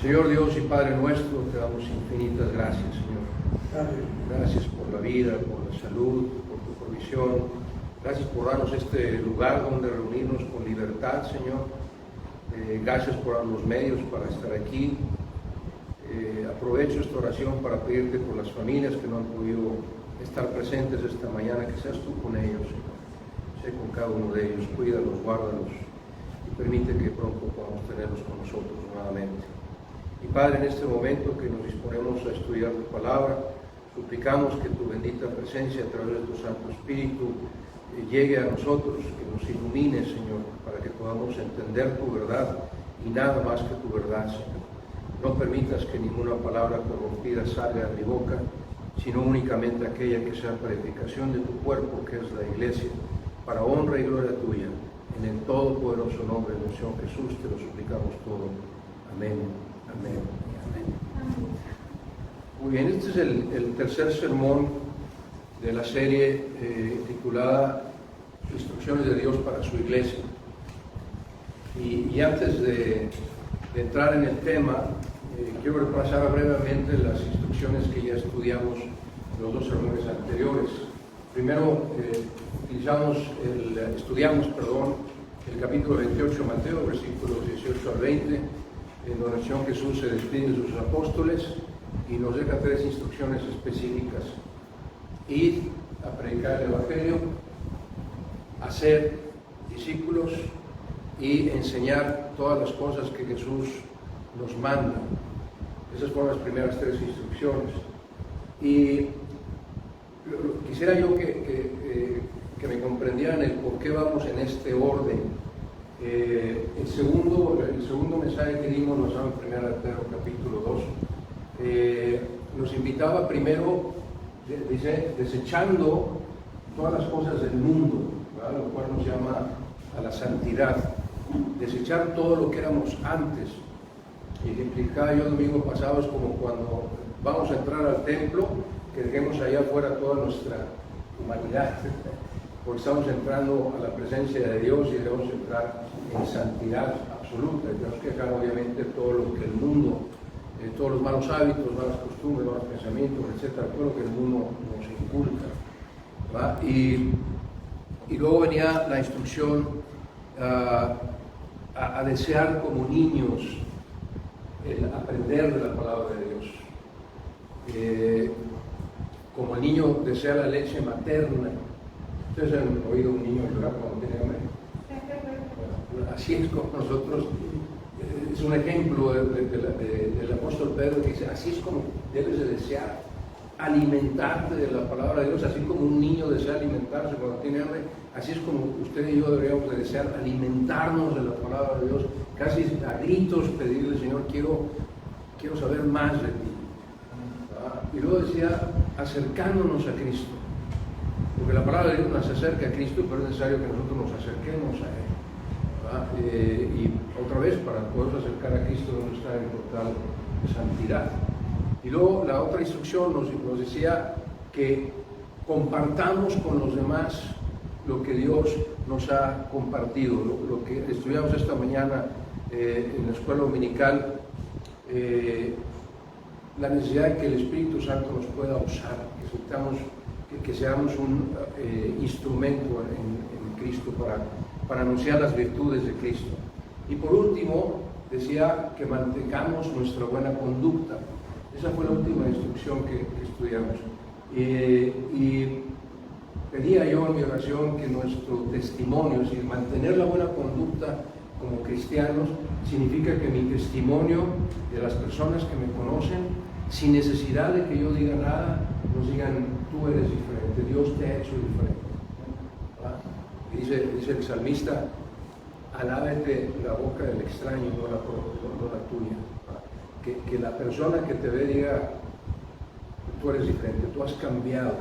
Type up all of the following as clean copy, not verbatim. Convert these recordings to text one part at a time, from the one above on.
Señor Dios y Padre nuestro, te damos infinitas gracias, Señor. Gracias por la vida, por la salud, por tu provisión. Gracias por darnos este lugar donde reunirnos con libertad, Señor. Gracias por darnos los medios para estar aquí. Aprovecho esta oración para pedirte por las familias que no han podido estar presentes esta mañana, que seas tú con ellos, Señor. Sé con cada uno de ellos, cuídalos, guárdalos y permite que pronto podamos tenerlos con nosotros nuevamente. Y Padre, en este momento que nos disponemos a estudiar tu palabra, suplicamos que tu bendita presencia a través de tu Santo Espíritu llegue a nosotros, que nos ilumine, Señor, para que podamos entender tu verdad y nada más que tu verdad, Señor. No permitas que ninguna palabra corrompida salga de mi boca, sino únicamente aquella que sea para edificación de tu cuerpo, que es la iglesia, para honra y gloria tuya. En el todopoderoso nombre del Señor Jesús te lo suplicamos todo. Amén. Amén. Amén. Muy bien, este es el tercer sermón de la serie titulada Instrucciones de Dios para su Iglesia. Y antes de entrar en el tema, quiero repasar brevemente las instrucciones que ya estudiamos en los dos sermones anteriores. Primero, estudiamos el capítulo 28 de Mateo, versículos 18 al 20, en donde el Señor Jesús se despide de sus apóstoles y nos deja tres instrucciones específicas: ir a predicar el Evangelio, hacer discípulos y enseñar todas las cosas que Jesús nos manda. Esas fueron las primeras tres instrucciones. Y quisiera yo que me comprendieran el por qué vamos en este orden. El segundo mensaje que dimos, nos daba en 1 Pedro capítulo 2, nos invitaba primero, desechando todas las cosas del mundo, ¿verdad? Lo cual nos llama a la santidad, desechar todo lo que éramos antes. Y ejemplificaba yo el domingo pasado, es como cuando vamos a entrar al templo, que dejemos allá afuera toda nuestra humanidad, porque estamos entrando a la presencia de Dios y debemos entrar en santidad absoluta. Y tenemos que dejar obviamente todo lo que el mundo, todos los malos hábitos, malas costumbres, malos pensamientos, etcétera, todo lo que el mundo nos inculca, ¿verdad? Y luego venía la instrucción a desear como niños el aprender de la palabra de Dios. Como el niño desea la leche materna. ¿Ustedes han oído un niño llorar cuando tiene hambre? Bueno, así es como nosotros, es un ejemplo del apóstol Pedro, que dice, así es como debes de desear alimentarte de la palabra de Dios, así como un niño desea alimentarse cuando tiene hambre, así es como usted y yo deberíamos de desear alimentarnos de la palabra de Dios, casi a gritos pedirle, Señor, quiero saber más de ti. Y luego decía, acercándonos a Cristo, porque la palabra de Dios nos acerca a Cristo, pero es necesario que nosotros nos acerquemos a Él. Y otra vez, para podernos acercar a Cristo debemos estar en total santidad. Y luego la otra instrucción nos decía que compartamos con los demás lo que Dios nos ha compartido. Lo que estudiamos esta mañana en la escuela dominical, la necesidad de que el Espíritu Santo nos pueda usar, que seamos un instrumento en Cristo para anunciar las virtudes de Cristo. Y por último, decía que mantengamos nuestra buena conducta. Esa fue la última instrucción que estudiamos. Y pedía yo en mi oración que nuestro testimonio, es decir, mantener la buena conducta como cristianos, significa que mi testimonio de las personas que me conocen, sin necesidad de que yo diga nada, nos digan, tú eres diferente, Dios te ha hecho diferente. Dice el salmista, alábete la boca del extraño, no la tuya. Que la persona que te ve diga, tú eres diferente, tú has cambiado,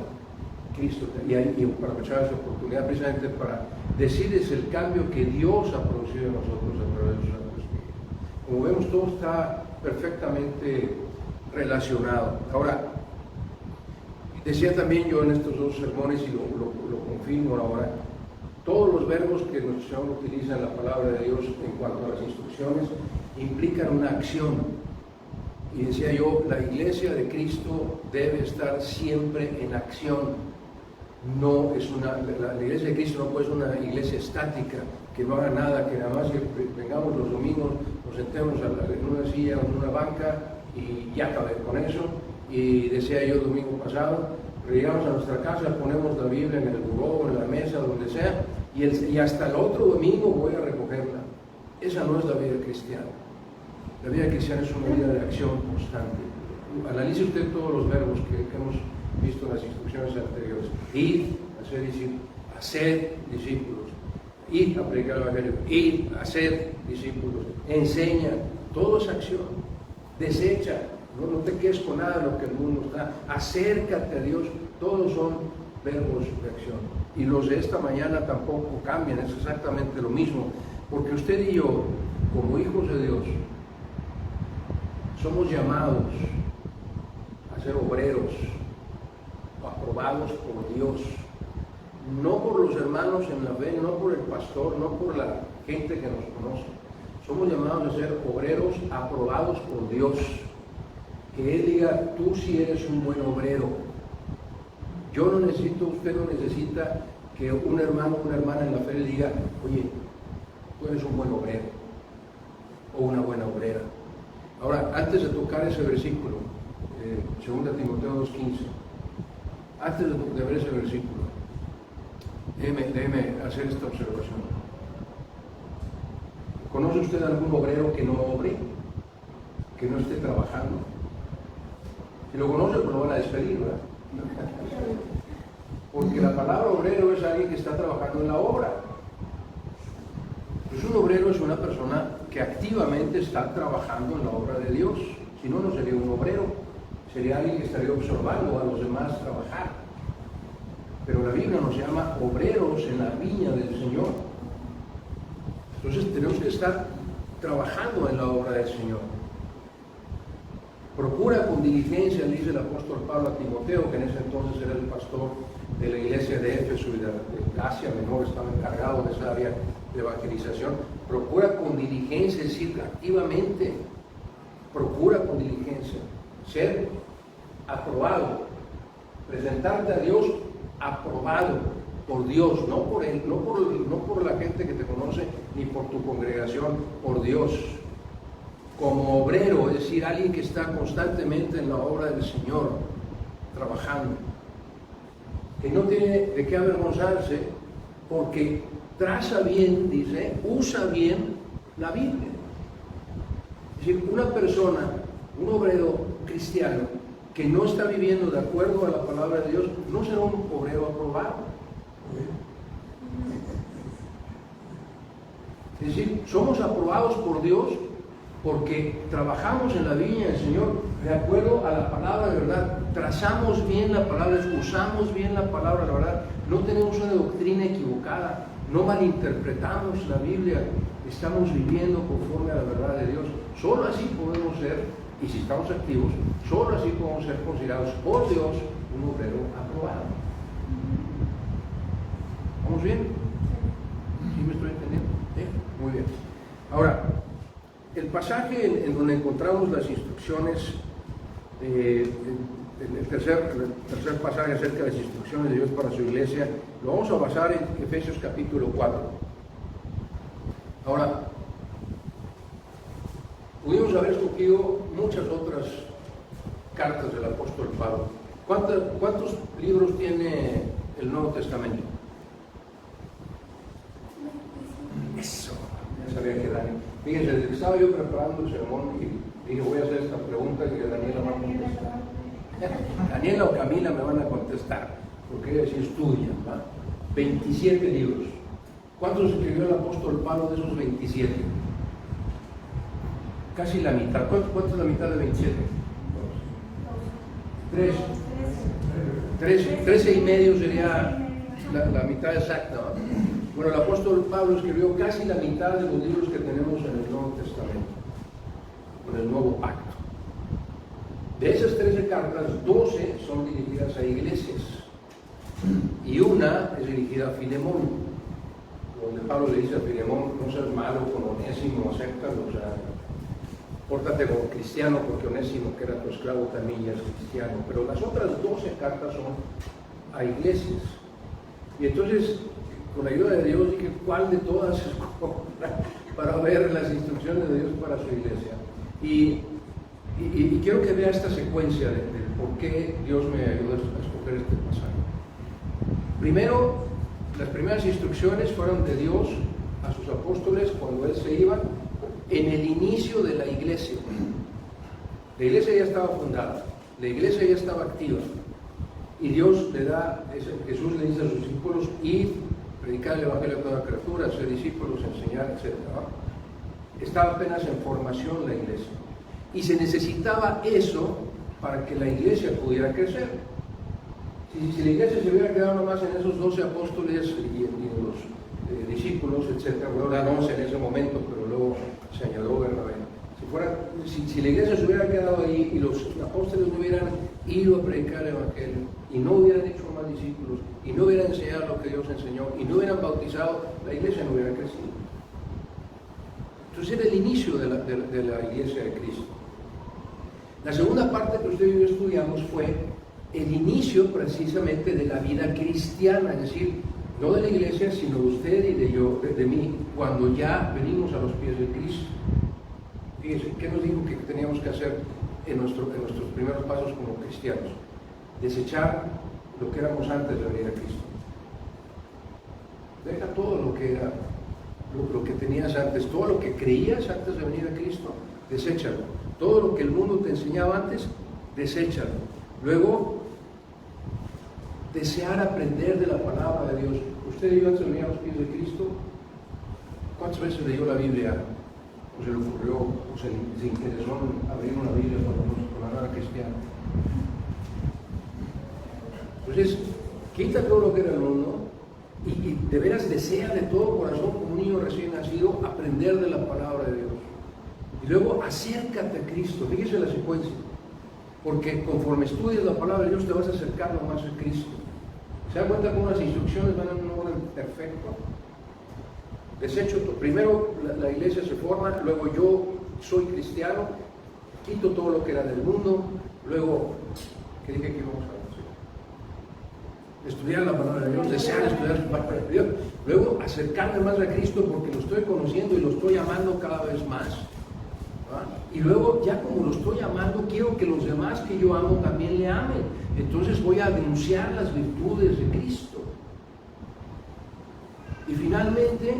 Cristo, y para aprovechar esa oportunidad precisamente para decirles el cambio que Dios ha producido en nosotros a través de su Santo Espíritu. Como vemos, todo está perfectamente relacionado. Ahora, decía también yo en estos dos sermones, y lo confirmo ahora, todos los verbos que nuestro Señor utiliza en la palabra de Dios en cuanto a las instrucciones implican una acción. Y decía yo, la iglesia de Cristo debe estar siempre en acción. No es la iglesia de Cristo no puede ser una iglesia estática, que no haga nada, que nada más que vengamos los domingos, nos sentemos en una silla o en una banca y ya acabé con eso. Y decía yo el domingo pasado, llegamos a nuestra casa, ponemos la Biblia en el buró, en la mesa, donde sea, y hasta el otro domingo voy a recogerla. Esa no es la vida cristiana. La vida cristiana es una vida de acción constante. Analice usted todos los verbos que hemos visto en las instrucciones anteriores. Ir a ser discípulos, hacer discípulos, ir a predicar el evangelio, ir a ser discípulos, enseña, todo es acción, desecha, no te quedes con nada de lo que el mundo está, acércate a Dios, todos son verbos de acción. Y los de esta mañana tampoco cambian, es exactamente lo mismo, porque usted y yo, como hijos de Dios, somos llamados a ser obreros, aprobados por Dios, no por los hermanos en la fe, no por el pastor, no por la gente que nos conoce. Somos llamados a ser obreros aprobados por Dios. Que Él diga, tú sí eres un buen obrero. Yo no necesito, usted no necesita que un hermano o una hermana en la fe le diga, oye, tú eres un buen obrero o una buena obrera. Ahora, antes de tocar ese versículo, 2 Timoteo 2:15, antes de ver ese versículo, déjeme hacer esta observación. ¿Conoce usted algún obrero que no obre? Que no esté trabajando. Si lo conoce, pues lo van a despedir, ¿verdad? Porque la palabra obrero es alguien que está trabajando en la obra. Pues un obrero es una persona que activamente está trabajando en la obra de Dios. Si no, no sería un obrero. Sería alguien que estaría observando a los demás trabajar. Pero la Biblia nos llama obreros en la viña del Señor. Entonces tenemos que estar trabajando en la obra del Señor. Procura con diligencia, dice el apóstol Pablo a Timoteo, que en ese entonces era el pastor de la iglesia de Éfeso y de Asia Menor, estaba encargado de esa área de evangelización. Procura con diligencia, es decir, activamente, procura con diligencia, ser aprobado, presentarte a Dios aprobado por Dios, no por él, no por la gente que te conoce, ni por tu congregación, por Dios. Como obrero, es decir, alguien que está constantemente en la obra del Señor, trabajando, que no tiene de qué avergonzarse, porque traza bien, dice, usa bien la Biblia. Es decir, una persona, un obrero cristiano, que no está viviendo de acuerdo a la palabra de Dios, no será un obrero aprobado. Es decir, somos aprobados por Dios porque trabajamos en la viña del Señor de acuerdo a la palabra de verdad, trazamos bien la palabra, usamos bien la palabra de verdad, no tenemos una doctrina equivocada, no malinterpretamos la Biblia, estamos viviendo conforme a la verdad de Dios. Solo así podemos ser, y si estamos activos, solo así podemos ser considerados por Dios un obrero aprobado. ¿Vamos bien? ¿Sí me estoy entendiendo? ¿Sí? Muy bien. Ahora, el pasaje en donde encontramos las instrucciones, el tercer pasaje acerca de las instrucciones de Dios para su iglesia, lo vamos a basar en Efesios capítulo 4. Ahora, pudimos haber escogido muchas otras cartas del apóstol Pablo. ¿Cuántos libros tiene el Nuevo Testamento? Eso, ya sabía que Daniel. Fíjense, estaba yo preparando el sermón y dije, voy a hacer esta pregunta que Daniela va a contestar. Daniela o Camila me van a contestar, porque ellas sí estudian, ¿va? 27 libros. ¿Cuántos escribió el apóstol Pablo de esos 27? Casi la mitad. ¿Cuánto es la mitad de 27? 13 y medio sería la mitad exacta, ¿no? Bueno, el apóstol Pablo escribió casi la mitad de los libros que tenemos en el Nuevo Testamento, con el Nuevo Pacto. De esas 13 cartas, 12 son dirigidas a iglesias y una es dirigida a Filemón, donde Pablo le dice a Filemón, no seas malo con Onésimo, acéptalo, o sea, pórtate como cristiano, porque Onésimo, que era tu esclavo, también ya es cristiano. Pero las otras 12 cartas son a iglesias. Y entonces, con la ayuda de Dios, dije, ¿cuál de todas escojo para ver las instrucciones de Dios para su iglesia? Y quiero que vea esta secuencia de por qué Dios me ayudó a escoger este pasaje. Primero, las primeras instrucciones fueron de Dios a sus apóstoles cuando Él se iba en el inicio de la iglesia. La iglesia ya estaba fundada, la iglesia ya estaba activa, y Dios le da, Jesús le dice a sus discípulos, id, predicar el evangelio a toda criatura, ser discípulos, enseñar, etc. Estaba apenas en formación la iglesia, y se necesitaba eso para que la iglesia pudiera crecer. Si la iglesia se hubiera quedado nomás en esos 12 apóstoles y en los discípulos, etc., bueno, eran 11 en ese momento, pero luego se añadió Bernabé. Si la iglesia se hubiera quedado ahí y los apóstoles no hubieran ido a predicar el evangelio y no hubieran hecho más discípulos y no hubieran enseñado lo que Dios enseñó y no hubieran bautizado, la iglesia no hubiera crecido. Entonces era el inicio de la iglesia de Cristo. La segunda parte que usted y yo estudiamos fue el inicio precisamente de la vida cristiana, es decir, no de la iglesia, sino de usted y de mí, cuando ya venimos a los pies de Cristo. Fíjense, ¿qué nos dijo que teníamos que hacer en nuestros primeros pasos como cristianos? Desechar lo que éramos antes de venir a Cristo. Deja todo lo que era, lo que tenías antes, todo lo que creías antes de venir a Cristo, deséchalo. Todo lo que el mundo te enseñaba antes, deséchalo. Luego, desear aprender de la palabra de Dios. Usted y yo antes de venir a los pies de Cristo, ¿cuántas veces leyó la Biblia? ¿O se le ocurrió, o se interesó en abrir una Biblia con la nada cristiana? Entonces, quita todo lo que era el mundo y de veras desea de todo corazón, como un niño recién nacido, aprender de la palabra de Dios. Y luego acércate a Cristo. Fíjese la secuencia, porque conforme estudias la palabra de Dios te vas acercando más a Cristo. ¿Se dan cuenta cómo las instrucciones van en un orden perfecto? Desecho, primero la iglesia se forma, luego yo soy cristiano, quito todo lo que era del mundo, luego, ¿qué dije que íbamos a hacer? Estudiar la palabra de Dios, desear estudiar la palabra de Dios, luego acercarme más a Cristo porque lo estoy conociendo y lo estoy amando cada vez más. Y luego, ya como lo estoy amando, quiero que los demás que yo amo también le amen. Entonces voy a denunciar las virtudes de Cristo. Y finalmente,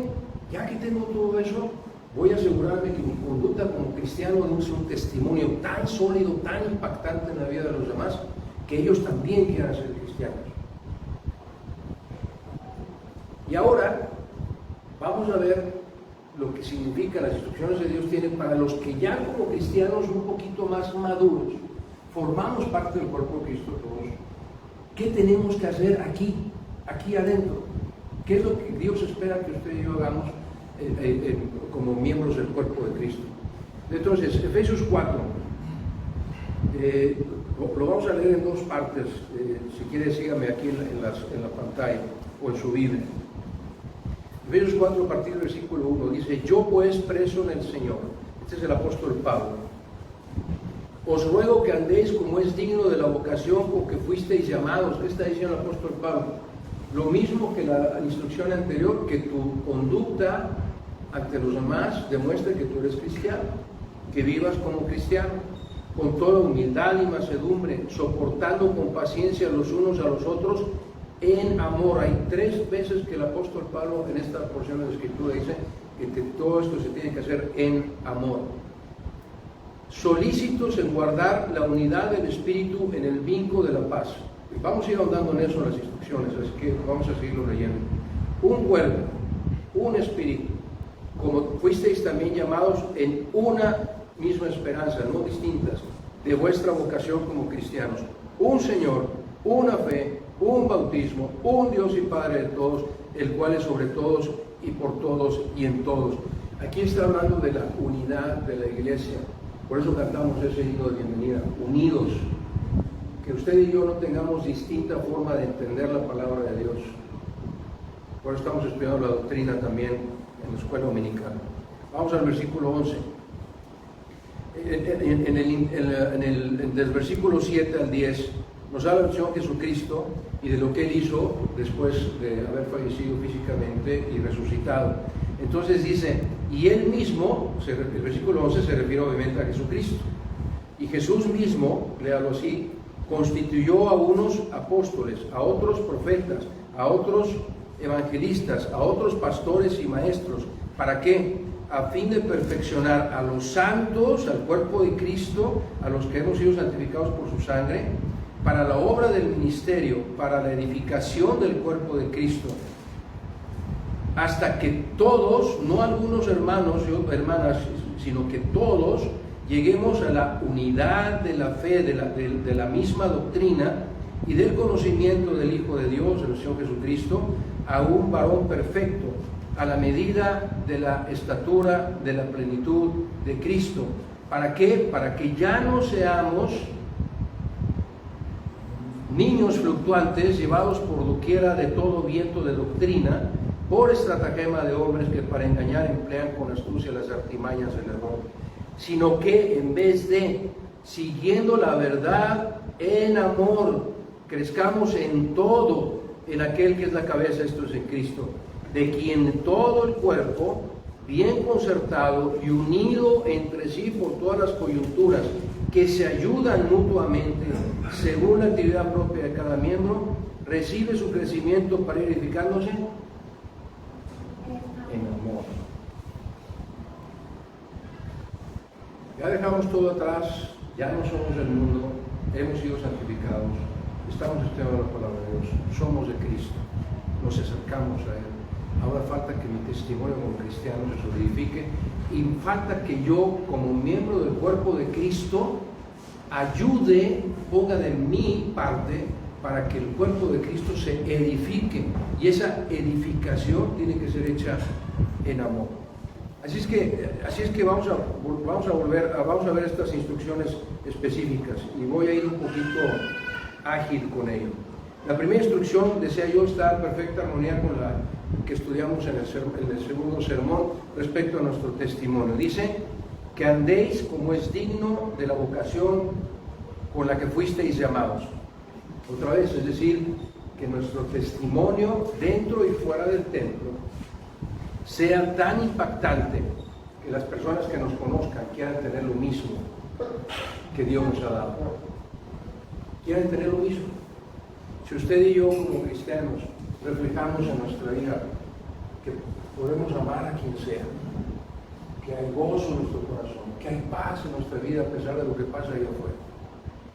ya que tengo todo eso, voy a asegurarme que mi conducta como cristiano debe ser un testimonio tan sólido, tan impactante en la vida de los demás, que ellos también quieran ser cristianos. Y ahora vamos a ver lo que significa las instrucciones de Dios tienen para los que ya como cristianos un poquito más maduros, formamos parte del cuerpo de Cristo todos. ¿Qué tenemos que hacer aquí adentro? ¿Qué es lo que Dios espera que usted y yo hagamos como miembros del cuerpo de Cristo? Entonces, Efesios 4, lo vamos a leer en dos partes. Si quiere, sígame aquí en la pantalla o en su Biblia. Efesios 4, a partir del versículo 1, dice: yo pues preso en el Señor, este es el apóstol Pablo, os ruego que andéis como es digno de la vocación con que fuisteis llamados. ¿Qué está diciendo el apóstol Pablo? Lo mismo que la instrucción anterior, que tu conducta ante los demás demuestre que tú eres cristiano, que vivas como cristiano, con toda humildad y mansedumbre, soportando con paciencia los unos a los otros en amor. Hay 3 veces que el apóstol Pablo en esta porción de la Escritura dice que todo esto se tiene que hacer en amor. Solícitos en guardar la unidad del Espíritu en el vínculo de la paz. Vamos a ir ahondando en eso en las instrucciones, así que vamos a seguirlo leyendo. Un cuerpo, un espíritu, como fuisteis también llamados en una misma esperanza, no distintas, de vuestra vocación como cristianos. Un Señor, una fe, un bautismo, un Dios y Padre de todos, el cual es sobre todos y por todos y en todos. Aquí está hablando de la unidad de la iglesia. Por eso cantamos ese himno de bienvenida, unidos. Que usted y yo no tengamos distinta forma de entender la palabra de Dios. Por eso estamos estudiando la doctrina también en la escuela dominical. Vamos al versículo 11. Del versículo 7 al 10 nos habla del Señor Jesucristo y de lo que Él hizo después de haber fallecido físicamente y resucitado. Entonces dice, y Él mismo, el versículo 11 se refiere obviamente a Jesucristo, y Jesús mismo, léalo así, constituyó a unos apóstoles, a otros profetas, a otros evangelistas, a otros pastores y maestros. ¿Para qué? A fin de perfeccionar a los santos, al cuerpo de Cristo, a los que hemos sido santificados por su sangre, para la obra del ministerio, para la edificación del cuerpo de Cristo, hasta que todos, no algunos hermanos y hermanas, sino que todos lleguemos a la unidad de la fe, de la misma doctrina y del conocimiento del Hijo de Dios, del Señor Jesucristo, a un varón perfecto, a la medida de la estatura de la plenitud de Cristo. ¿Para qué? Para que ya no seamos niños fluctuantes llevados por doquiera de todo viento de doctrina, por estratagema de hombres que para engañar emplean con astucia las artimañas del error, sino que en vez de, siguiendo la verdad en amor, crezcamos en todo en aquel que es la cabeza, esto es en Cristo, de quien todo el cuerpo, bien concertado y unido entre sí por todas las coyunturas, que se ayudan mutuamente según la actividad propia de cada miembro, recibe su crecimiento para ir edificándose en amor. Ya dejamos todo atrás, ya no somos del mundo, hemos sido santificados, estamos estudiando la palabra de Dios, somos de Cristo, nos acercamos a Él. Ahora falta que mi testimonio como cristiano se solidifique y falta que yo, como miembro del cuerpo de Cristo, ayude, ponga de mi parte para que el cuerpo de Cristo se edifique, y esa edificación tiene que ser hecha en amor. Así es que vamos a ver estas instrucciones específicas y voy a ir un poquito ágil con ello. La primera instrucción, decía yo, está en perfecta armonía con la que estudiamos en el segundo sermón respecto a nuestro testimonio. Dice que andéis como es digno de la vocación con la que fuisteis llamados. Otra vez, es decir, que nuestro testimonio dentro y fuera del templo sea tan impactante que las personas que nos conozcan quieran tener lo mismo que Dios nos ha dado. Quieran tener lo mismo. Si usted y yo como cristianos reflejamos en nuestra vida que podemos amar a quien sea, que hay gozo en nuestro corazón, que hay paz en nuestra vida a pesar de lo que pasa allá afuera,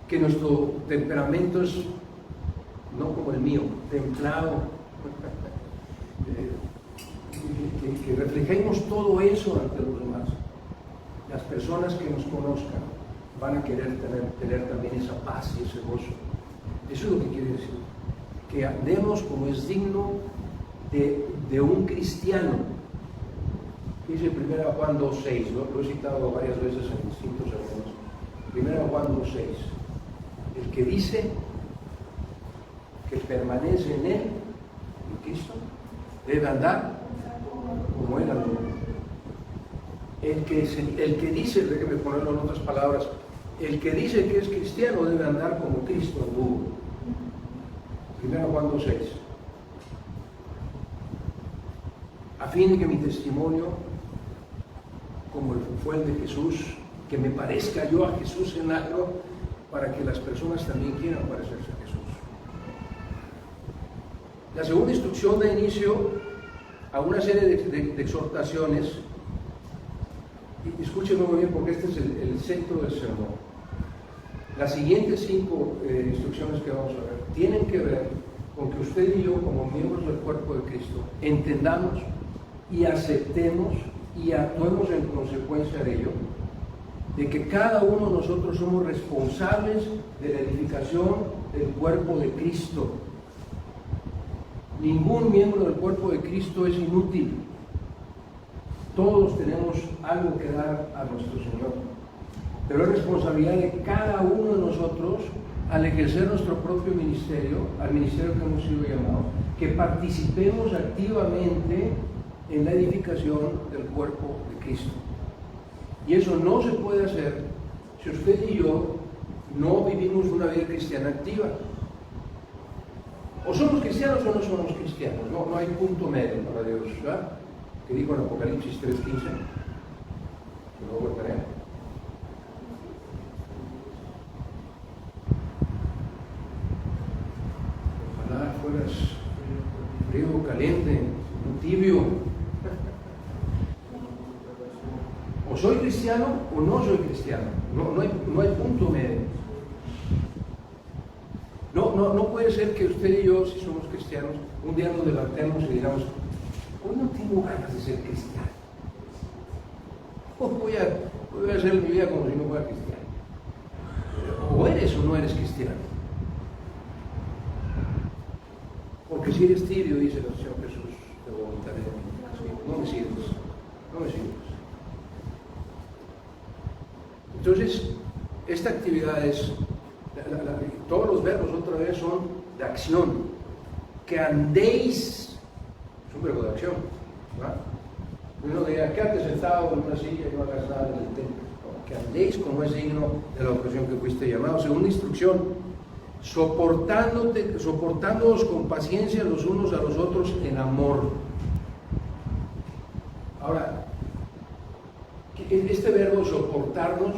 que nuestro temperamento es no como el mío, templado, que reflejemos todo eso ante los demás. Las personas que nos conozcan van a querer tener también esa paz y ese gozo. Eso es lo que quiere decir, que andemos como es digno de un cristiano. Dice 1 Juan 2:6, lo he citado varias veces en distintos sermones. 1 Juan 2:6, el que dice que permanece en Él, en Cristo, debe andar como Él andó. El que dice, déjeme ponerlo en otras palabras, el que dice que es cristiano debe andar como Cristo anduvo. 1 Juan 2:6. A fin de que mi testimonio, como fue el de Jesús, que me parezca yo a Jesús en algo, para que las personas también quieran parecerse a Jesús. La segunda instrucción da inicio a una serie de exhortaciones, y escúchenme muy bien porque este es el centro del sermón. Las siguientes 5 instrucciones que vamos a ver tienen que ver con que usted y yo, como miembros del cuerpo de Cristo, entendamos y aceptemos y actuemos en consecuencia de ello, de que cada uno de nosotros somos responsables de la edificación del cuerpo de Cristo. Ningún miembro del cuerpo de Cristo es inútil. Todos tenemos algo que dar a nuestro Señor. Pero es responsabilidad de cada uno de nosotros, al ejercer nuestro propio ministerio, al ministerio que hemos sido llamados, que participemos activamente en la edificación del cuerpo de Cristo. Y eso no se puede hacer si usted y yo no vivimos una vida cristiana activa. O somos cristianos o no somos cristianos. No hay punto medio para Dios, ¿verdad? Que dijo en Apocalipsis 3:15. Lo voy a tener. Ojalá fueras frío, caliente, tibio. O soy cristiano o no soy cristiano. No hay punto medio. No puede ser que usted y yo, si somos cristianos, un día nos levantemos y digamos, hoy no tengo ganas de ser cristiano. Voy a hacer mi vida como si no fuera cristiano. O eres o no eres cristiano. Porque si eres tibio, dice el Señor Jesús, te vomitaré de mí. No me sirves. No me sirves. Entonces, esta actividad es, todos los verbos otra vez son de acción. Que andéis, es un verbo de acción, ¿verdad? Uno diría, quédate sentado en una silla y no hagas nada en el templo. No, que andéis como es digno de la ocasión que fuiste llamado. Segunda instrucción, soportándoos con paciencia los unos a los otros en amor. Ahora, este verbo soportarnos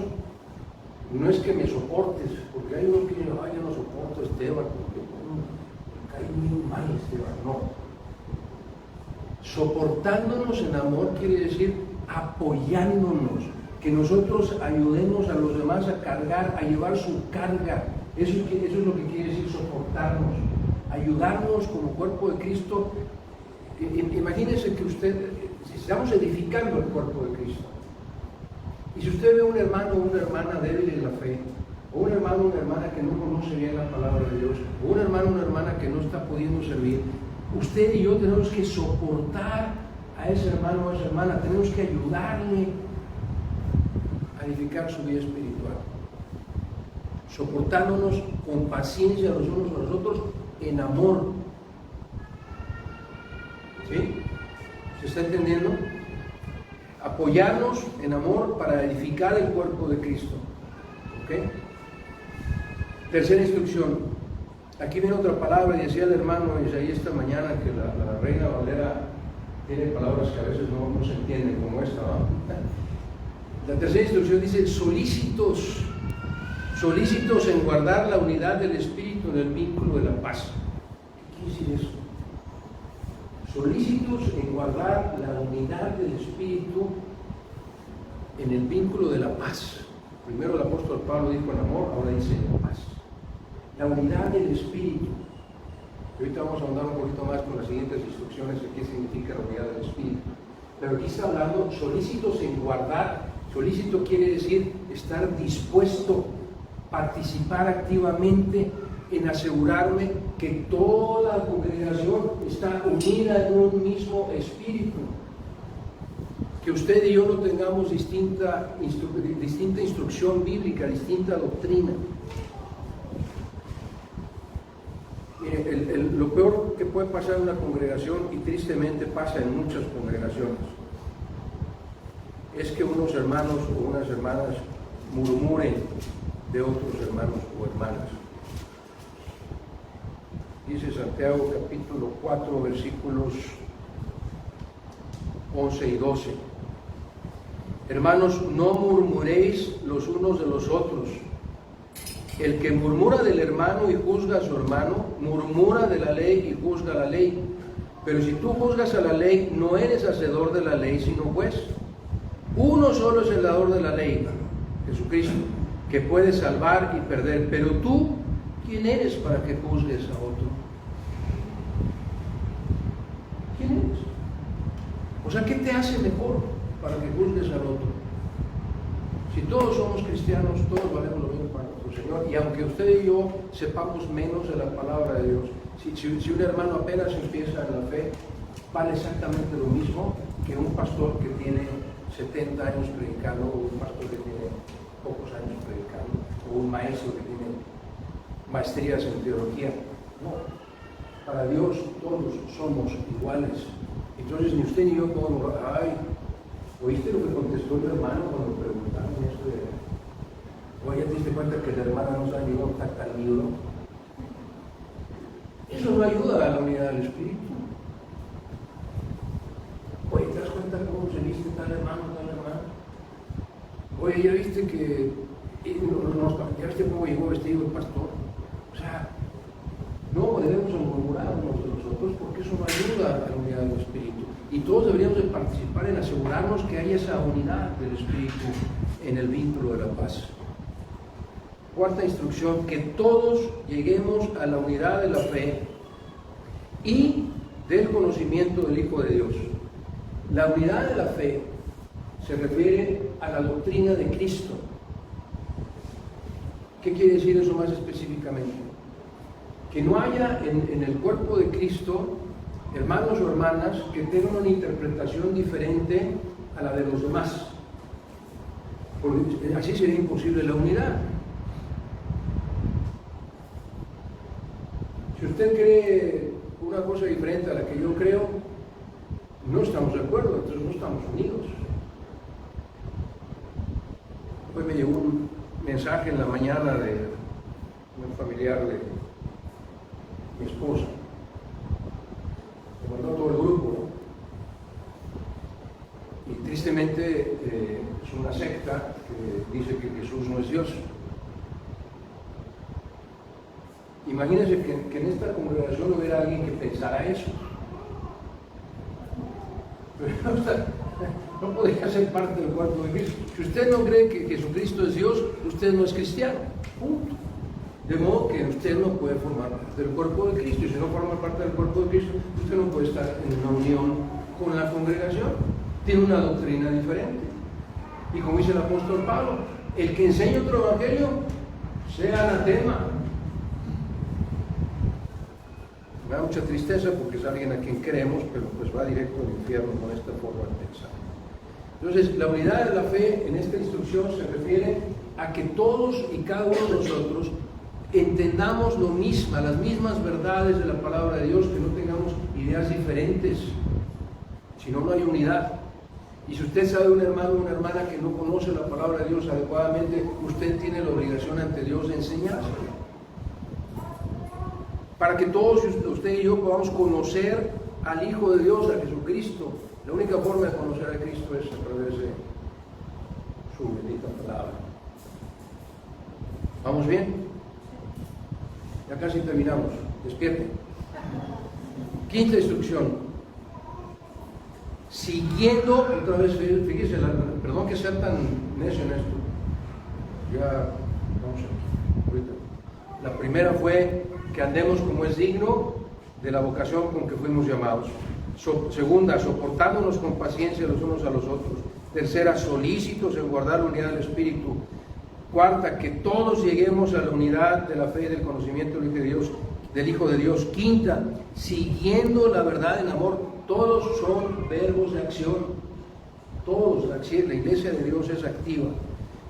no es que me soportes, porque hay unos que dicen, yo no soporto a Esteban, porque me cae muy mal Esteban. No. Soportándonos en amor quiere decir apoyándonos, que nosotros ayudemos a los demás a cargar, a llevar su carga. Eso es lo que quiere decir soportarnos, ayudarnos como cuerpo de Cristo. Imagínense que estamos edificando el cuerpo de Cristo. Y si usted ve a un hermano o una hermana débil en la fe, o un hermano o una hermana que no conoce bien la palabra de Dios, o un hermano o una hermana que no está pudiendo servir, usted y yo tenemos que soportar a ese hermano o a esa hermana, tenemos que ayudarle a edificar su vida espiritual, soportándonos con paciencia los unos a los otros en amor. ¿Sí? ¿Se está entendiendo? Apoyarnos en amor para edificar el cuerpo de Cristo. ¿Ok? Tercera instrucción. Aquí viene otra palabra, y decía el hermano Isaías esta mañana que la Reina Valera tiene palabras que a veces no se entienden, como esta, ¿no? La tercera instrucción dice, solícitos en guardar la unidad del Espíritu en el vínculo de la paz. ¿Qué quiere decir eso? Solícitos en guardar la unidad del Espíritu en el vínculo de la paz. Primero el apóstol Pablo dijo en amor, ahora dice en paz. La unidad del Espíritu. Y ahorita vamos a ahondar un poquito más con las siguientes instrucciones de qué significa la unidad del Espíritu. Pero aquí está hablando solícitos en guardar. Solícito quiere decir estar dispuesto, participar activamente en asegurarme que toda la congregación está unida en un mismo espíritu. Que usted y yo no tengamos distinta instrucción bíblica, distinta doctrina. Mire, lo peor que puede pasar en una congregación, y tristemente pasa en muchas congregaciones, es que unos hermanos o unas hermanas murmuren de otros hermanos o hermanas. Dice Santiago capítulo 4 versículos 11 y 12. Hermanos, no murmuréis los unos de los otros. El que murmura del hermano y juzga a su hermano, murmura de la ley y juzga la ley. Pero si tú juzgas a la ley, no eres hacedor de la ley, sino juez. Uno solo es el dador de la ley, Jesucristo, que puede salvar y perder. Pero tú, ¿quién eres para que juzgues a otro? ¿Quién eres? O sea, ¿qué te hace mejor para que juzgues al otro? Si todos somos cristianos, todos valemos lo mismo para nuestro Señor. Y aunque usted y yo sepamos menos de la palabra de Dios, si un hermano apenas empieza en la fe, vale exactamente lo mismo que un pastor que tiene 70 años predicando, o un pastor que tiene pocos años predicando, o un maestro que tiene maestrías en teología. No, para Dios todos somos iguales. Entonces ni usted ni yo podemos, ¿oíste lo que contestó el hermano cuando preguntaron esto? Oye, ¿te diste cuenta que la hermana nos ayudó a tactar el libro? Eso no ayuda a la unidad del Espíritu. Oye, ¿te das cuenta cómo se viste tal hermano, tal hermana? Oye, ¿ya viste que ya viste cómo llegó vestido el pastor? O sea, no debemos murmurarnos de nosotros porque eso no ayuda a la unidad del Espíritu. Y todos deberíamos de participar en asegurarnos que haya esa unidad del Espíritu en el vínculo de la paz. Cuarta instrucción, que todos lleguemos a la unidad de la fe y del conocimiento del Hijo de Dios. La unidad de la fe se refiere a la doctrina de Cristo. ¿Qué quiere decir eso más específicamente? Que no haya en el cuerpo de Cristo hermanos o hermanas que tengan una interpretación diferente a la de los demás. Porque así sería imposible la unidad. Si usted cree una cosa diferente a la que yo creo, no estamos de acuerdo, entonces no estamos unidos. Hoy me llegó un mensaje en la mañana de un familiar de mi esposa. Me mandó todo el grupo, ¿no? Y tristemente es una secta que dice que Jesús no es Dios. Imagínense que en esta congregación hubiera alguien que pensara eso. Pero no podría ser parte del cuerpo de Cristo. Si usted no cree que Jesucristo es Dios, usted no es cristiano. Punto. De modo que usted no puede formar parte del cuerpo de Cristo. Y si no forma parte del cuerpo de Cristo, usted no puede estar en una unión con la congregación. Tiene una doctrina diferente. Y como dice el apóstol Pablo, el que enseña otro evangelio, sea anatema. Me da mucha tristeza porque es alguien a quien queremos, pero pues va directo al infierno con esta forma de pensar. Entonces, la unidad de la fe en esta instrucción se refiere a que todos y cada uno de nosotros entendamos lo mismo, las mismas verdades de la palabra de Dios, que no tengamos ideas diferentes, si no, no hay unidad. Y si usted sabe de un hermano o una hermana que no conoce la palabra de Dios adecuadamente, usted tiene la obligación ante Dios de enseñársela. Para que todos, usted y yo, podamos conocer al Hijo de Dios, a Jesucristo. La única forma de conocer a Cristo es a través de su bendita palabra. ¿Vamos bien? Ya casi terminamos. Despierten. Quinta instrucción. Siguiendo, otra vez, fíjese, perdón que sea tan necio en esto. Ya, vamos aquí. Ahorita. La primera fue que andemos como es digno de la vocación con que fuimos llamados. Segunda, soportándonos con paciencia los unos a los otros. Tercera, solícitos en guardar la unidad del Espíritu. Cuarta, que todos lleguemos a la unidad de la fe y del conocimiento del Hijo de Dios. Quinta, siguiendo la verdad en amor. Todos son verbos de acción. Todos, la iglesia de Dios es activa.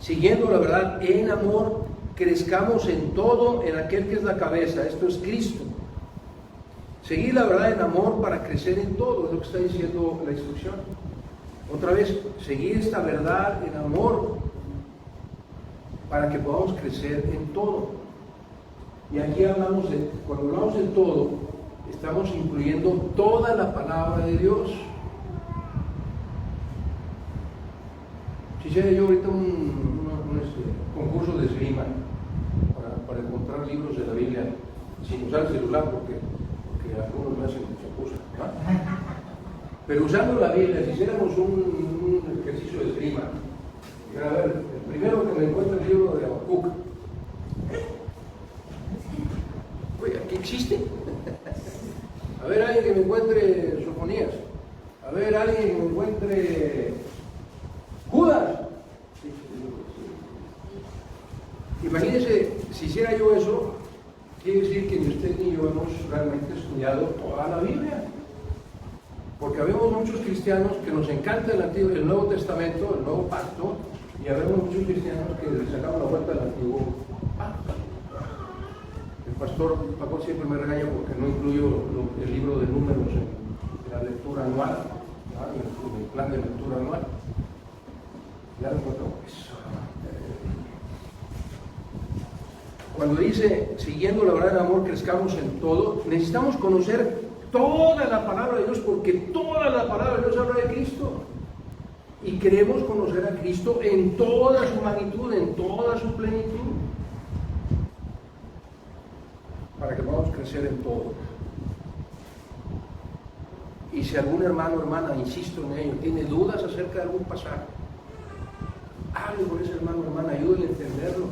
Siguiendo la verdad en amor, crezcamos en todo en aquel que es la cabeza, esto es Cristo. Seguir la verdad en amor para crecer en todo, es lo que está diciendo la instrucción. Otra vez, seguir esta verdad en amor para que podamos crecer en todo. Y aquí cuando hablamos de todo, estamos incluyendo toda la palabra de Dios. Si hiciera yo ahorita un concurso de esgrima para encontrar libros de la Biblia sin usar el celular porque algunos me hacen mucha cosa, ¿no? Pero usando la Biblia, si hiciéramos un ejercicio de esgrima, a ver, el primero que me encuentre el libro de Habacuc. Oye, ¿aquí existe? A ver, alguien que me encuentre Sofonías. A ver, alguien que me encuentre Judas. Imagínense, si hiciera yo eso, quiere decir que ni usted ni yo hemos realmente estudiado toda la Biblia. Porque habemos muchos cristianos que nos encanta el Nuevo Testamento, el Nuevo Pacto, y habemos muchos cristianos que le sacamos la vuelta al Antiguo Pacto. El pastor Paco siempre me regaña porque no incluyo el libro de Números en la lectura anual, ¿no? En el plan de lectura anual. Ya lo encuentro. cuando dice, siguiendo la verdad en amor, crezcamos en todo, necesitamos conocer toda la palabra de Dios, porque toda la palabra de Dios habla de Cristo. Y queremos conocer a Cristo en toda su magnitud, en toda su plenitud, para que podamos crecer en todo. Y si algún hermano o hermana, insisto en ello, tiene dudas acerca de algún pasaje, hable con ese hermano o hermana, ayúdenle a entenderlo,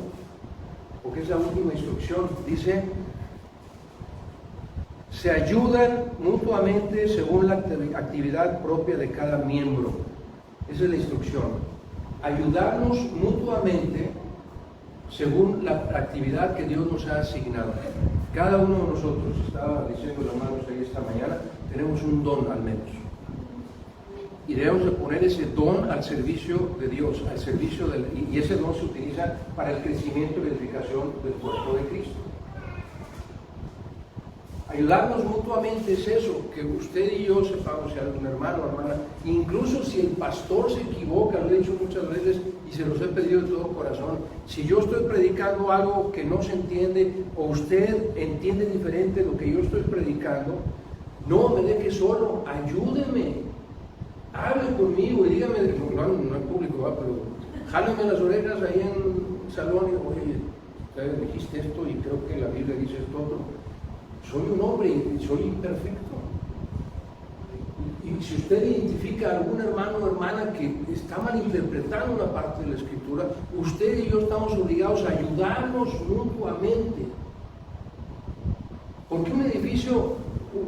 porque es la última instrucción. Dice, se ayudan mutuamente según la actividad propia de cada miembro. Esa es la instrucción. Ayudarnos mutuamente según la actividad que Dios nos ha asignado. Cada uno de nosotros, estaba diciendo los hermanos ahí esta mañana, tenemos un don al menos. Y debemos de poner ese don al servicio de Dios, al servicio y ese don se utiliza para el crecimiento y la edificación del cuerpo de Cristo. Ayudarnos mutuamente es eso, que usted y yo sepamos, si algún hermano o hermana, incluso si el pastor se equivoca, lo he dicho muchas veces y se los he pedido de todo corazón, si yo estoy predicando algo que no se entiende o usted entiende diferente lo que yo estoy predicando, no me deje solo, ayúdeme, hable conmigo y dígame, no en público, pero jáleme las orejas ahí en el salón y oye, usted dijiste esto y creo que la Biblia dice esto otro. Soy un hombre y soy imperfecto. Y si usted identifica a algún hermano o hermana que está malinterpretando una parte de la Escritura, usted y yo estamos obligados a ayudarnos mutuamente. Porque un edificio,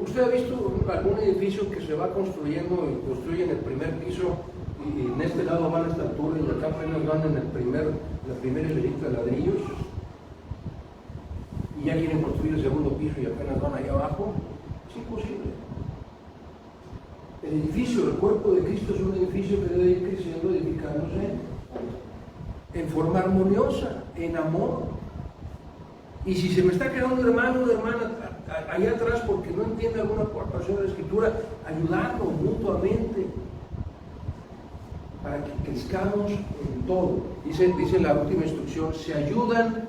usted ha visto algún edificio que se va construyendo y construyen el primer piso y en este lado van a esta altura y acá apenas van en la primera hilerita de ladrillos? Y ya quieren construir el segundo piso y apenas van allá abajo. Es imposible. El edificio, el cuerpo de Cristo es un edificio que debe ir creciendo, edificándose en forma armoniosa, en amor. Y si se me está quedando un hermano o una hermana allá atrás porque no entiende alguna porción de la Escritura, ayudarnos mutuamente para que crezcamos en todo. Dice la última instrucción, se ayudan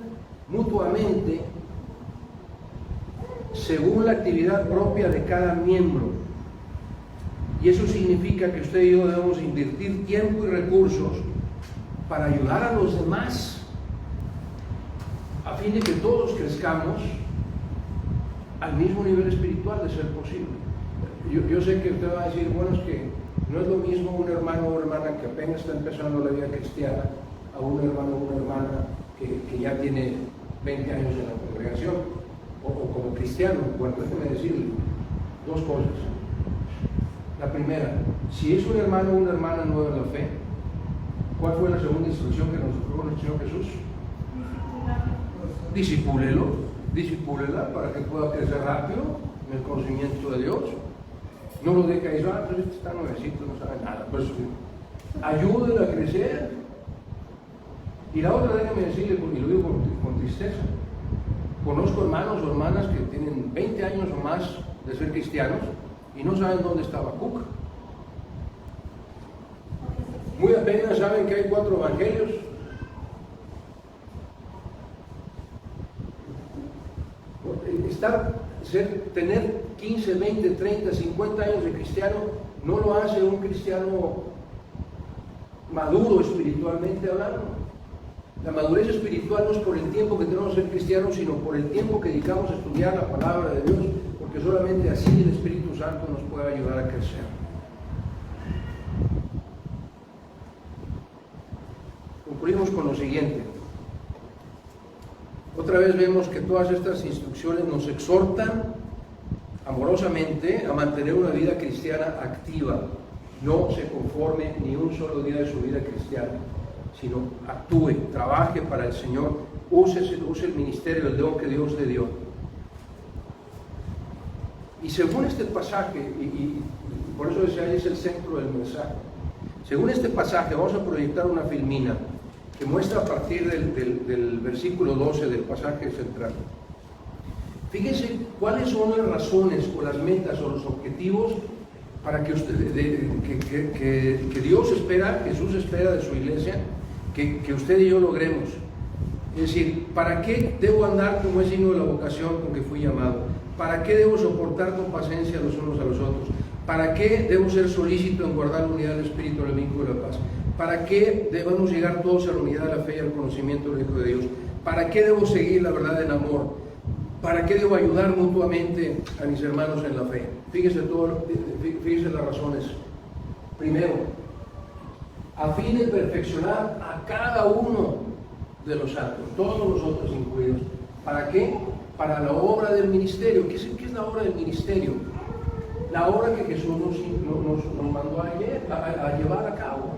mutuamente según la actividad propia de cada miembro. Y eso significa que usted y yo debemos invertir tiempo y recursos para ayudar a los demás, a fin de que todos crezcamos al mismo nivel espiritual de ser posible. Yo sé que usted va a decir, bueno, es que no es lo mismo un hermano o hermana que apenas está empezando la vida cristiana a un hermano o una hermana que ya tiene 20 años en la congregación o como cristiano. Bueno, déjeme decirle dos cosas. La primera, si es un hermano o una hermana nueva en la fe, ¿cuál fue la segunda instrucción que nos dio el Señor Jesús? Discipúlela para que pueda crecer rápido en el conocimiento de Dios. No lo deje ahí, pues este está nuevecito, no sabe nada. Pues ayúdenlo a crecer. Y la otra, déjeme decirle, y lo digo con tristeza, conozco hermanos o hermanas que tienen 20 años o más de ser cristianos y no saben dónde está Habacuc. Muy apenas saben que hay 4 evangelios. Tener 15, 20, 30, 50 años de cristiano no lo hace un cristiano maduro espiritualmente hablando. La madurez espiritual no es por el tiempo que tenemos de ser cristianos, sino por el tiempo que dedicamos a estudiar la palabra de Dios, porque solamente así el Espíritu Santo nos puede ayudar a crecer. Concluimos con lo siguiente. Otra vez vemos que todas estas instrucciones nos exhortan amorosamente a mantener una vida cristiana activa. No se conforme ni un solo día de su vida cristiana, sino actúe, trabaje para el Señor, use el ministerio, el don que Dios le dio. Y según este pasaje, y por eso ese es el centro del mensaje, según este pasaje vamos a proyectar una filmina que muestra a partir del versículo 12 del pasaje central. Fíjense cuáles son las razones o las metas o los objetivos para que Dios espera, Jesús espera de su iglesia, que usted y yo logremos. Es decir, ¿para qué debo andar como es signo de la vocación con que fui llamado? ¿Para qué debo soportar con paciencia los unos a los otros? ¿Para qué debo ser solícito en guardar la unidad del Espíritu, el vínculo de la paz? ¿Para qué debemos llegar todos a la unidad de la fe y al conocimiento del Hijo de Dios? ¿Para qué debo seguir la verdad en amor? ¿Para qué debo ayudar mutuamente a mis hermanos en la fe? Fíjese las razones. Primero, a fin de perfeccionar a cada uno de los santos, todos nosotros incluidos. ¿Para qué? Para la obra del ministerio. ¿Qué es la obra del ministerio? La obra que Jesús nos mandó a llevar a cabo.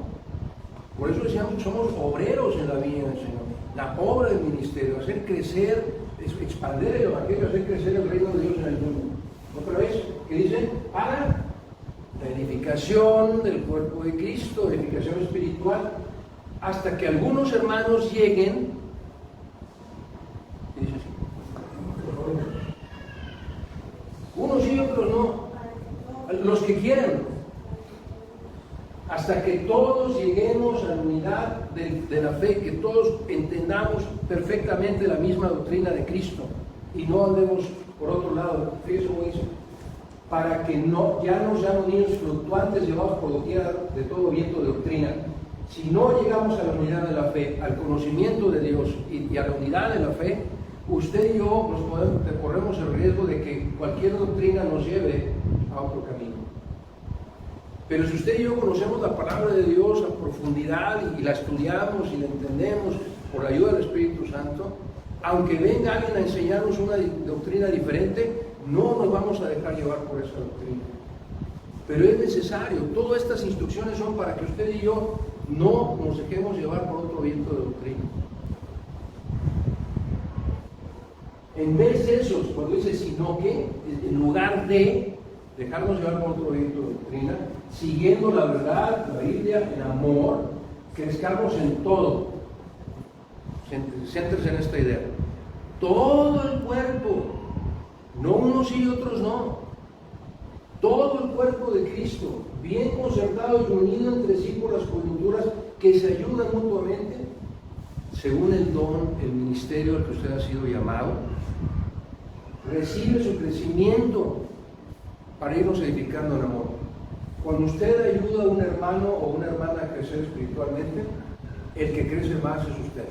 Por eso decíamos que somos obreros en la vida del Señor. La obra del ministerio, hacer crecer, expandir el Evangelio, hacer crecer el reino de Dios en el mundo. Otra vez, ¿qué dice? Para la edificación del cuerpo de Cristo, edificación espiritual, hasta que algunos hermanos lleguen, ¿qué dice así? Unos sí, otros no, los que quieran, hasta que todos lleguemos a la unidad de la fe, que todos entendamos perfectamente la misma doctrina de Cristo y no andemos por otro lado. Fíjese cómo dice, para que ya no seamos niños fluctuantes llevados por doquiera de todo viento de doctrina. Si no llegamos a la unidad de la fe, al conocimiento de Dios y a la unidad de la fe, usted y yo corremos el riesgo de que cualquier doctrina nos lleve a otro camino. Pero si usted y yo conocemos la palabra de Dios a profundidad y la estudiamos y la entendemos por la ayuda del Espíritu Santo, aunque venga alguien a enseñarnos una doctrina diferente, no nos vamos a dejar llevar por esa doctrina. Pero es necesario, todas estas instrucciones son para que usted y yo no nos dejemos llevar por otro viento de doctrina. En vez de eso, cuando dice sino que, en lugar de dejarnos llevar por otro viento de doctrina, siguiendo la verdad, la Biblia, en amor, crezcamos en todo. Céntrese en esta idea. Todo el cuerpo, no unos sí y otros no. Todo el cuerpo de Cristo, bien concertado y unido entre sí por las coyunturas que se ayudan mutuamente, según el don, el ministerio al que usted ha sido llamado, recibe su crecimiento para irnos edificando en amor. Cuando usted ayuda a un hermano o una hermana a crecer espiritualmente, el que crece más es usted.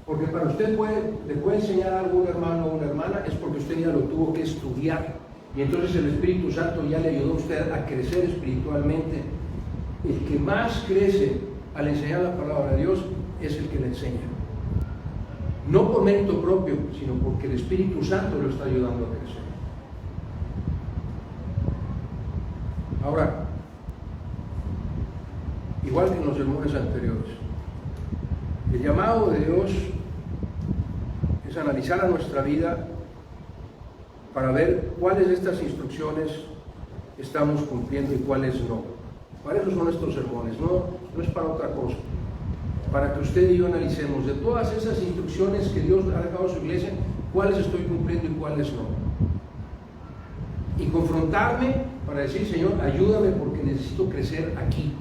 Porque para usted le puede enseñar algo a un hermano o una hermana, es porque usted ya lo tuvo que estudiar. Y entonces el Espíritu Santo ya le ayudó a usted a crecer espiritualmente. El que más crece al enseñar la palabra de Dios es el que le enseña. No por mérito propio, sino porque el Espíritu Santo lo está ayudando a crecer. Ahora, igual que en los sermones anteriores, el llamado de Dios es analizar a nuestra vida para ver cuáles de estas instrucciones estamos cumpliendo y cuáles no. Para eso son estos sermones, no es para otra cosa. Para que usted y yo analicemos de todas esas instrucciones que Dios ha dejado a su iglesia, cuáles estoy cumpliendo y cuáles no. Y confrontarme para decir, Señor, ayúdame porque necesito crecer aquí.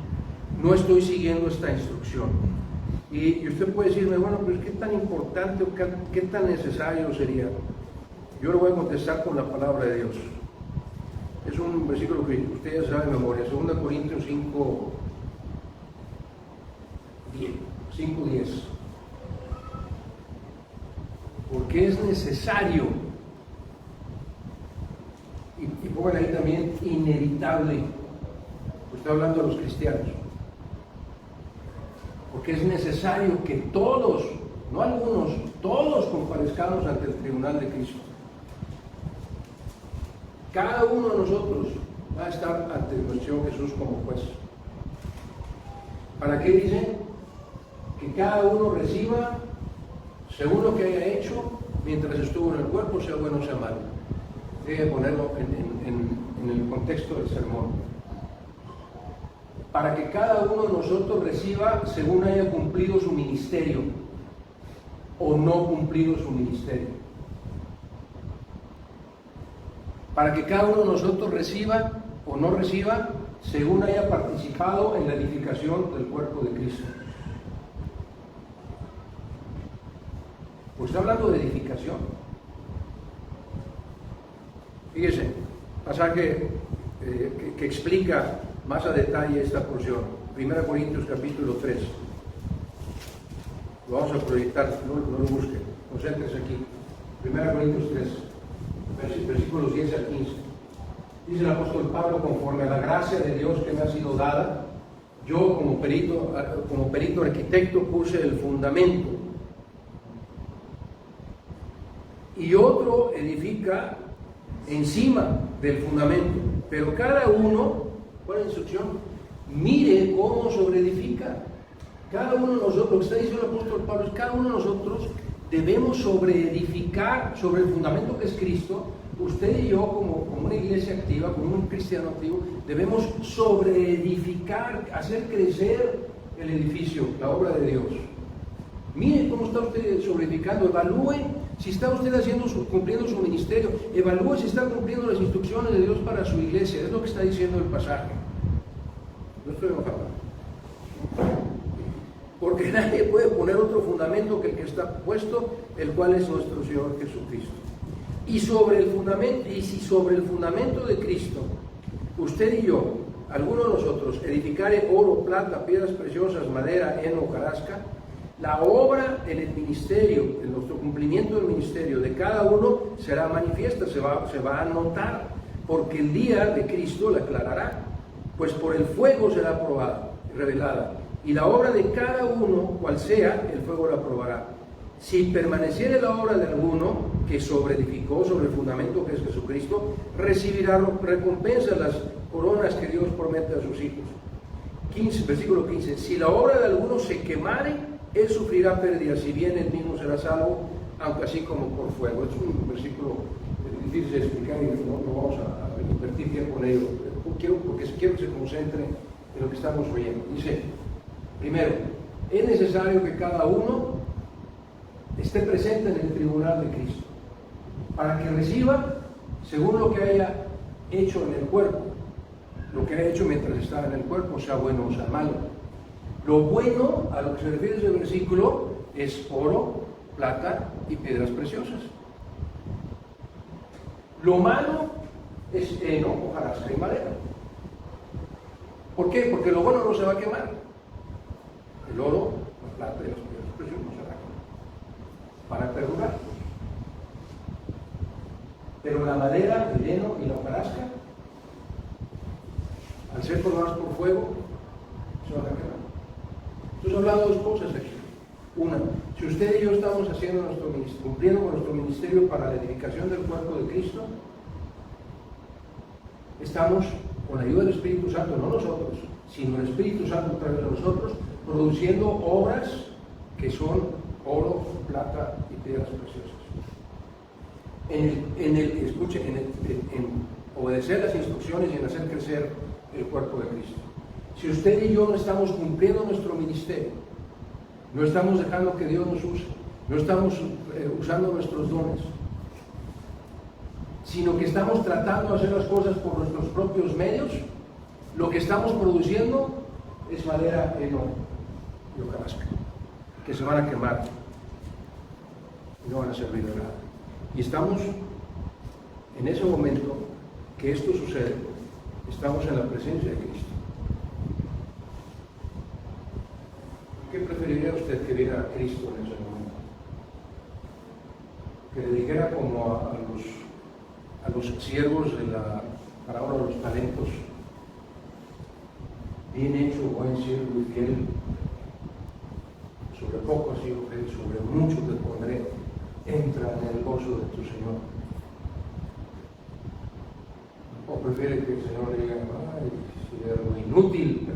No estoy siguiendo esta instrucción. Y usted puede decirme, bueno, pero ¿qué tan importante o qué tan necesario sería? Yo le voy a contestar con la palabra de Dios. Es un versículo que usted ya sabe de memoria, 2 Corintios 5:10. Porque es necesario, y pongan ahí también, inevitable, estoy hablando de los cristianos, porque es necesario que todos, no algunos, todos comparezcamos ante el tribunal de Cristo. Cada uno de nosotros va a estar ante nuestro Señor Jesús como juez. ¿Para qué dice? Que cada uno reciba según lo que haya hecho mientras estuvo en el cuerpo, sea bueno o sea malo. Debe ponerlo en el contexto del sermón. Para que cada uno de nosotros reciba según haya cumplido su ministerio o no cumplido su ministerio. Para que cada uno de nosotros reciba o no reciba según haya participado en la edificación del cuerpo de Cristo. Pues está hablando de edificación. Fíjese, pasaje que explica más a detalle esta porción. 1 Corintios capítulo 3. Lo vamos a proyectar, no lo busquen, concéntrese aquí. 1 Corintios 3, versículos 10 al 15. Dice el apóstol Pablo: conforme a la gracia de Dios que me ha sido dada, yo como perito arquitecto puse el fundamento, y otro edifica encima del fundamento, pero cada uno, ¿cuál es la instrucción? Mire cómo sobreedifica. Cada uno de nosotros, lo que está diciendo el apóstol Pablo es: cada uno de nosotros debemos sobreedificar sobre el fundamento que es Cristo. Usted y yo, como una iglesia activa, como un cristiano activo, debemos sobreedificar, hacer crecer el edificio, la obra de Dios. Mire cómo está usted sobreedificando, evalúe si está usted cumpliendo su ministerio, evalúe si está cumpliendo las instrucciones de Dios para su iglesia. Es lo que está diciendo el pasaje. No estoy enojado, porque nadie puede poner otro fundamento que el que está puesto, el cual es nuestro Señor Jesucristo. Y si sobre el fundamento de Cristo, usted y yo, alguno de nosotros, edificare oro, plata, piedras preciosas, madera, heno, hojarasca, la obra en el ministerio, en nuestro cumplimiento del ministerio de cada uno será manifiesta, se va a notar, porque el día de Cristo la aclarará, pues por el fuego será probada, revelada, y la obra de cada uno, cual sea, el fuego la probará. Si permaneciere la obra de alguno que sobreedificó sobre el fundamento que es Jesucristo, recibirá recompensa, las coronas que Dios promete a sus hijos. Versículo 15. Si la obra de alguno se quemare, él sufrirá pérdida, si bien él mismo será salvo, aunque así como por fuego. Es un versículo difícil de explicar y no vamos a invertir tiempo en ello. Porque quiero que se concentre en lo que estamos oyendo. Dice, primero, es necesario que cada uno esté presente en el tribunal de Cristo, para que reciba según lo que haya hecho en el cuerpo, lo que haya hecho mientras estaba en el cuerpo, sea bueno o sea malo. Lo bueno a lo que se refiere ese versículo es oro, plata y piedras preciosas. Lo malo es heno, hojarasca y madera. ¿Por qué? Porque lo bueno no se va a quemar. El oro, la plata y las piedras preciosas no se van a quemar, van a perdurar. Pero la madera, el heno y la hojarasca, al ser formadas por fuego, se van a quemar. Entonces, hablando de dos cosas aquí. Una, si usted y yo estamos cumpliendo con nuestro ministerio para la edificación del cuerpo de Cristo, estamos, con la ayuda del Espíritu Santo, no nosotros, sino el Espíritu Santo a través de nosotros, produciendo obras que son oro, plata y piedras preciosas. En obedecer las instrucciones y en hacer crecer el cuerpo de Cristo. Si usted y yo no estamos cumpliendo nuestro ministerio, no estamos dejando que Dios nos use, no estamos usando nuestros dones, sino que estamos tratando de hacer las cosas por nuestros propios medios, lo que estamos produciendo es madera, heno y hojarasca, que se van a quemar y no van a servir de nada. Y estamos en ese momento que esto sucede, estamos en la presencia de Cristo. ¿Qué preferiría usted que viera a Cristo en ese momento? Que le dijera como a los siervos de la parábola de los talentos: bien hecho, buen siervo y fiel, sobre poco has sido fiel, sobre mucho te pondré, entra en el gozo de tu Señor. ¿O prefiere que el Señor le diga: ay, siervo inútil,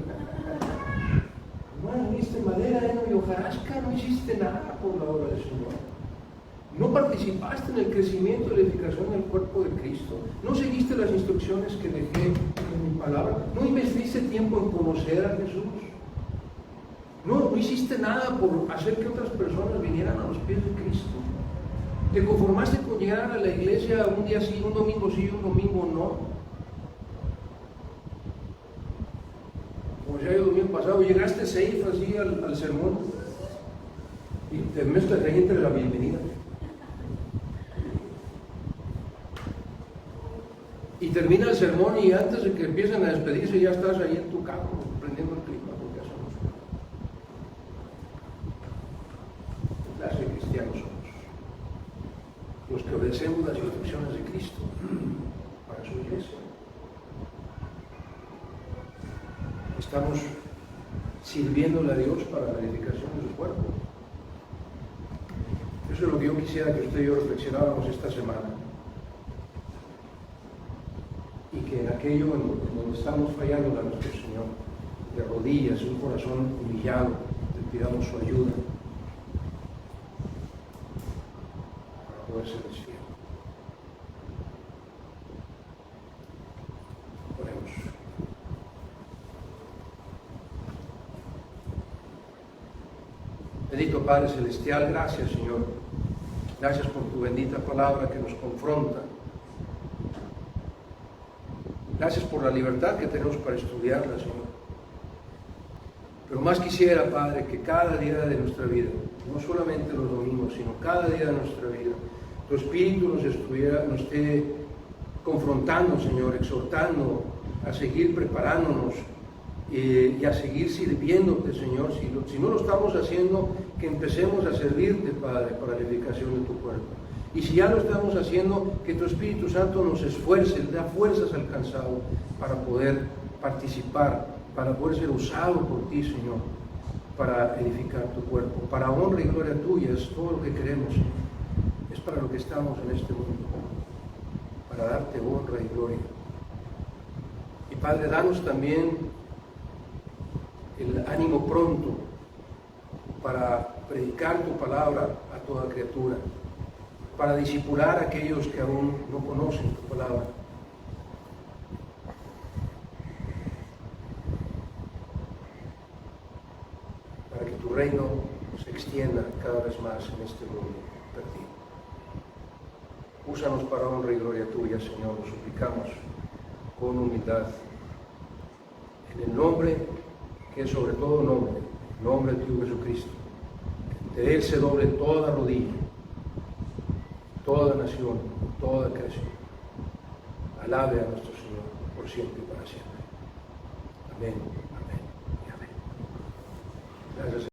no hiciste madera, heno y hojarasca, no hiciste nada por la obra del Señor, no participaste en el crecimiento y la edificación del cuerpo de Cristo, no seguiste las instrucciones que dejé en mi palabra, no investiste tiempo en conocer a Jesús, no hiciste nada por hacer que otras personas vinieran a los pies de Cristo, te conformaste con llegar a la iglesia un día sí, un domingo sí, un domingo no. como decía yo el domingo pasado, llegaste safe así al sermón y te mezclas ahí entre la bienvenida. Y termina el sermón y antes de que empiecen a despedirse ya estás ahí en tu carro prendiendo el clima, porque hacemos. ¿Qué clase de cristianos somos? Los que obedecemos las instrucciones de Cristo para su iglesia. Estamos sirviéndole a Dios para la edificación de su cuerpo. Eso es lo que yo quisiera que usted y yo reflexionáramos esta semana. Y que en aquello en donde estamos fallando a nuestro Señor, de rodillas, un corazón humillado, le pidamos su ayuda para poder ser fiel. Oremos. Bendito Padre Celestial, gracias Señor. Gracias por tu bendita palabra que nos confronta. Gracias por la libertad que tenemos para estudiarla, Señor. Pero más quisiera, Padre, que cada día de nuestra vida, no solamente los domingos, sino cada día de nuestra vida, tu Espíritu nos esté confrontando, Señor, exhortando a seguir preparándonos y a seguir sirviéndote, Señor. Si no lo estamos haciendo, que empecemos a servirte, Padre, para la edificación de tu cuerpo. Y si ya lo estamos haciendo, que tu Espíritu Santo nos esfuerce, da fuerzas al cansado para poder participar, para poder ser usado por ti, Señor, para edificar tu cuerpo. Para honra y gloria tuya es todo lo que queremos, Señor. Es para lo que estamos en este mundo, para darte honra y gloria. Y Padre, danos también el ánimo pronto para predicar tu palabra a toda criatura, para discipular a aquellos que aún no conocen tu palabra. Para que tu reino se extienda cada vez más en este mundo perdido. Úsanos para honra y gloria tuya, Señor, lo suplicamos con humildad. En el nombre que es sobre todo nombre, el nombre de tu Hijo Jesucristo. De Él se doble toda rodilla, toda nación, toda creación. Alabe a nuestro Señor por siempre y para siempre. Amén, amén y amén. Gracias.